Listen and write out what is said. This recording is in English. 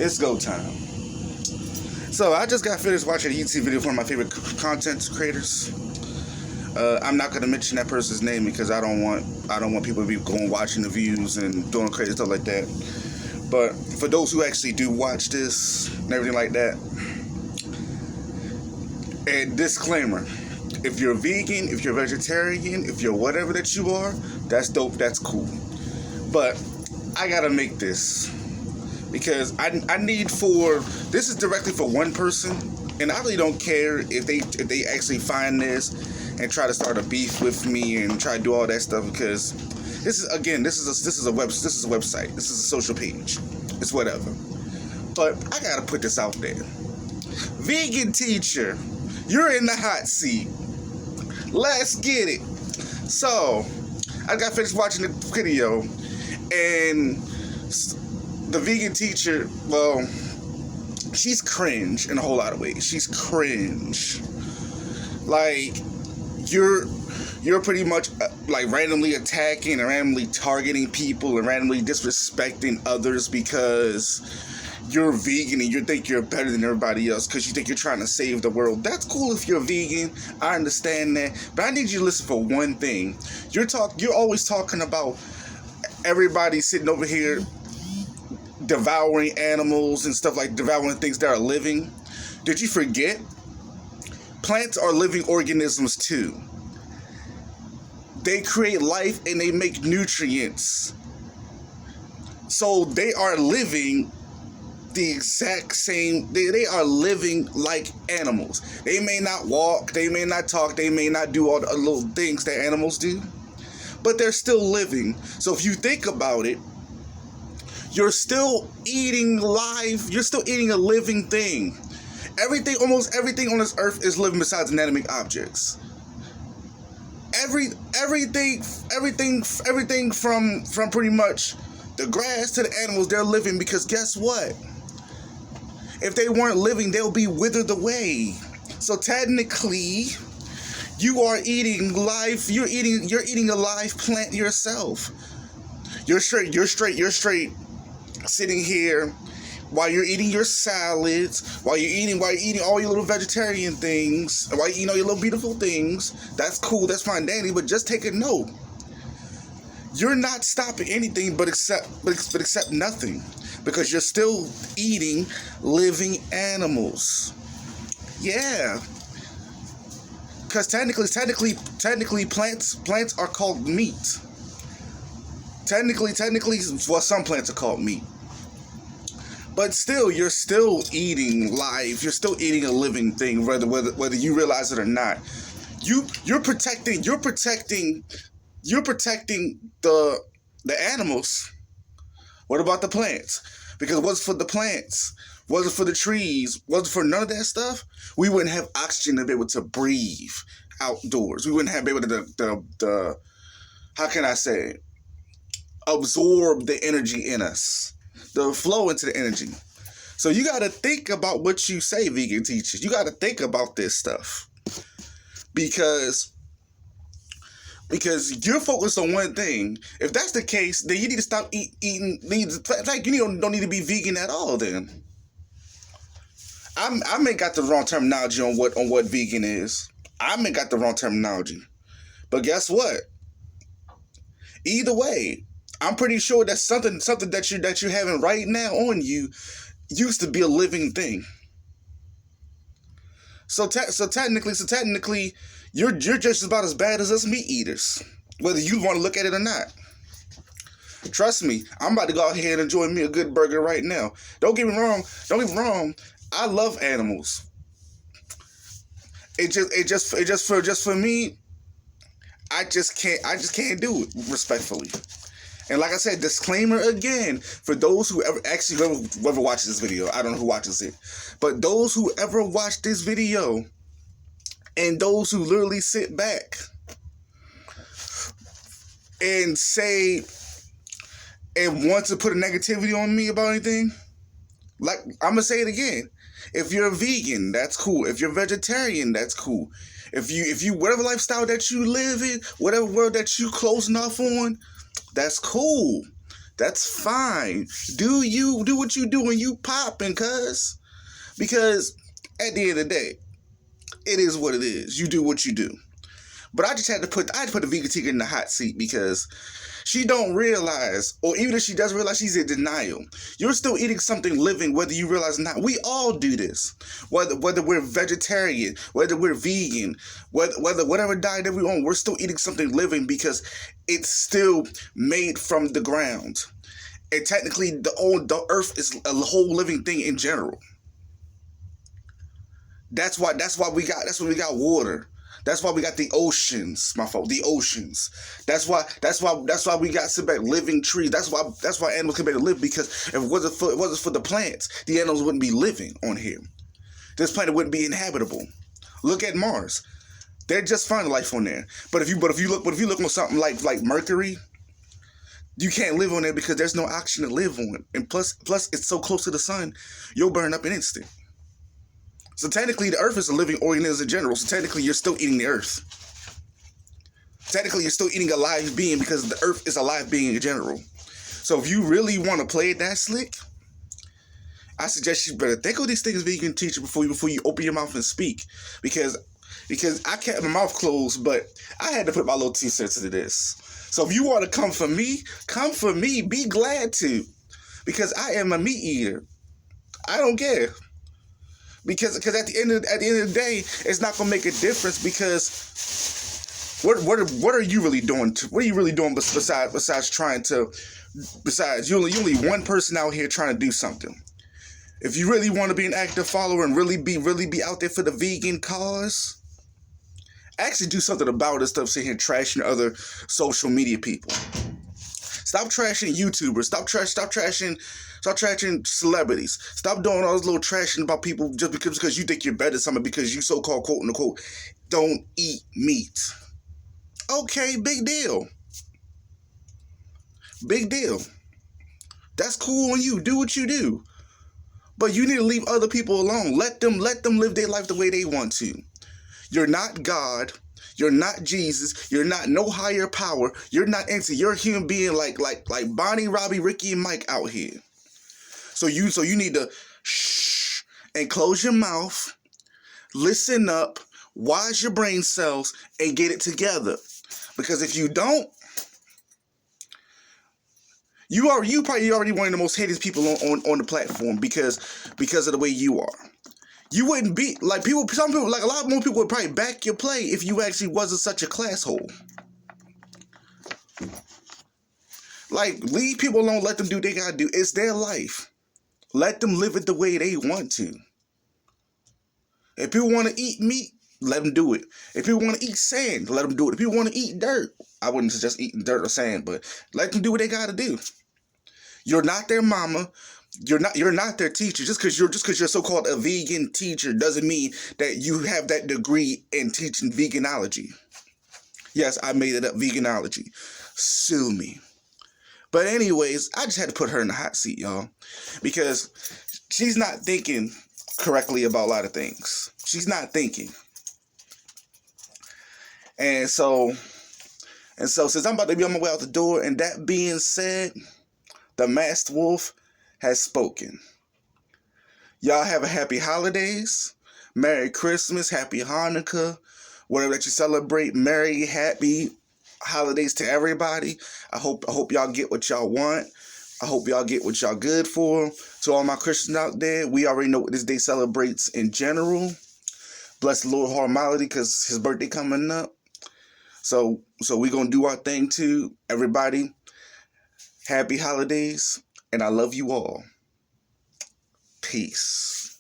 It's go time. So I just got finished watching a YouTube video from one of my favorite content creators. I'm not gonna mention that person's name because I don't want people to be going watching the views and doing crazy stuff like that. But for those who actually do watch this and everything like that, and disclaimer: if you're vegan, if you're vegetarian, if you're whatever that you are, that's dope. That's cool. But I gotta make this because I need for this is directly for one person, and I really don't care if they actually find this and try to start a beef with me and try to do all that stuff, because this is a website, this is a social page, it's whatever. But I gotta put this out there. Vegan teacher, you're in the hot seat. Let's get it. So I got finished watching the video, and the vegan teacher, well, she's cringe in a whole lot of ways. She's cringe. Like, you're pretty much like randomly attacking and randomly targeting people and randomly disrespecting others because you're vegan and you think you're better than everybody else because you think you're trying to save the world. That's cool if you're vegan. I understand that. But I need you to listen for one thing. You're always talking about everybody sitting over here devouring animals and stuff, like devouring things that are living. Did you forget? Plants are living organisms too. They create life and they make nutrients. So they are living the exact same, they are living like animals. They may not walk, they may not talk, they may not do all the little things that animals do, but they're still living. So if you think about it, you're still eating live, you're still eating a living thing. Almost everything on this earth is living besides inanimate objects. Everything from pretty much the grass to the animals, they're living, because guess what? If they weren't living, they'll be withered away. So technically, you are eating life. You're eating a live plant yourself. You're straight sitting here while you're eating your salads, while you're eating all your little vegetarian things, while you eating all your little beautiful things. That's cool, that's fine, dandy, but just take a note. You're not stopping anything but accept nothing, because you're still eating living animals. Yeah. Because technically plants are called meat. Technically, well, some plants are called meat. But still, you're still eating life. You're still eating a living thing, whether you realize it or not. You're protecting the animals. What about the plants? Because what's for the plants? Wasn't for the trees, wasn't for none of that stuff, we wouldn't have oxygen to be able to breathe outdoors. We wouldn't have been able to how can I say, absorb the energy in us, the flow into the energy. So you got to think about what you say, vegan teachers. You got to think about this stuff, because you're focused on one thing. If that's the case, then you need to stop eating. Like, you don't need to be vegan at all. Then I may got the wrong terminology on what vegan is. I may got the wrong terminology, but guess what? Either way, I'm pretty sure that something that you're having right now on you used to be a living thing. So technically, you're just about as bad as us meat eaters, whether you want to look at it or not. Trust me, I'm about to go out here and enjoy me a good burger right now. Don't get me wrong. I love animals. It just for me, I just can't do it respectfully. And like I said, disclaimer again, for those who whoever watches this video, I don't know who watches it, but those who ever watch this video and those who literally sit back and say and want to put a negativity on me about anything, like, I'm gonna say it again. If you're a vegan, that's cool. If you're vegetarian, that's cool. If you whatever lifestyle that you live in, whatever world that you closing off on, that's cool. That's fine. Do what you do and you popping, cuz. Because at the end of the day, it is what it is. You do what you do. But I had to put the vegan tigger in the hot seat because she don't realize, or even if she does realize, she's in denial. You're still eating something living, whether you realize or not. We all do this. Whether we're vegetarian, whether we're vegan, whether whatever diet that we're on, we're still eating something living because it's still made from the ground. And technically, the earth is a whole living thing in general. That's why we got water. That's why we got the oceans, my fault. The oceans. That's why we got some living trees. That's why animals can better live, because if it wasn't for the plants, the animals wouldn't be living on here. This planet wouldn't be inhabitable. Look at Mars. They're just finding life on there. But if you look on something like Mercury, you can't live on there because there's no oxygen to live on. And plus it's so close to the sun, you'll burn up in an instant. So technically, the earth is a living organism in general. So technically, you're still eating the earth. Technically, you're still eating a live being because the earth is a live being in general. So if you really want to play it that slick, I suggest you better think of these things vegan teacher before you open your mouth and speak. Because I kept my mouth closed, but I had to put my little 2 cents into this. So if you want to come for me, be glad to. Because I am a meat eater. I don't care. Because at the end of the day, it's not gonna make a difference. Because what are you really doing? What are you really doing besides trying to? Besides, you only one person out here trying to do something. If you really want to be an active follower and really be out there for the vegan cause, actually do something about it. Stuff sitting here trashing other social media people. Stop trashing YouTubers. Stop trashing celebrities. Stop doing all this little trashing about people just because you think you're better than somebody because you so-called, quote unquote, don't eat meat. Okay, big deal. Big deal. That's cool on you. Do what you do. But you need to leave other people alone. Let them live their life the way they want to. You're not God. You're not Jesus. You're not no higher power. You're not into. You're a human being like Bonnie, Robbie, Ricky, and Mike out here. So you need to shh and close your mouth, listen up, wise your brain cells, and get it together. Because if you don't, you probably already one of the most hated people on the platform because of the way you are. You wouldn't be like people. Some people, like a lot more people, would probably back your play if you actually wasn't such a classhole. Like, leave people alone. Let them do what they gotta do. It's their life. Let them live it the way they want to. If people want to eat meat, let them do it. If people want to eat sand, let them do it. If people want to eat dirt, I wouldn't suggest eating dirt or sand, but let them do what they gotta do. You're not their mama. You're not their teacher. Just because you're so-called a vegan teacher doesn't mean that you have that degree in teaching veganology. Yes, I made it up, veganology. Sue me. But anyways, I just had to put her in the hot seat, y'all, because she's not thinking correctly about a lot of things. She's not thinking. And so since I'm about to be on my way out the door, and that being said, the masked wolf has spoken. Y'all have a happy holidays, Merry Christmas, Happy Hanukkah, whatever that you celebrate. Merry, happy holidays to everybody. I hope y'all get what y'all want. I hope y'all get what y'all good for. To all my Christians out there, we already know what this day celebrates in general. Bless the Lord Harmony because his birthday coming up. So we gonna do our thing too. Everybody, happy holidays. And I love you all. Peace.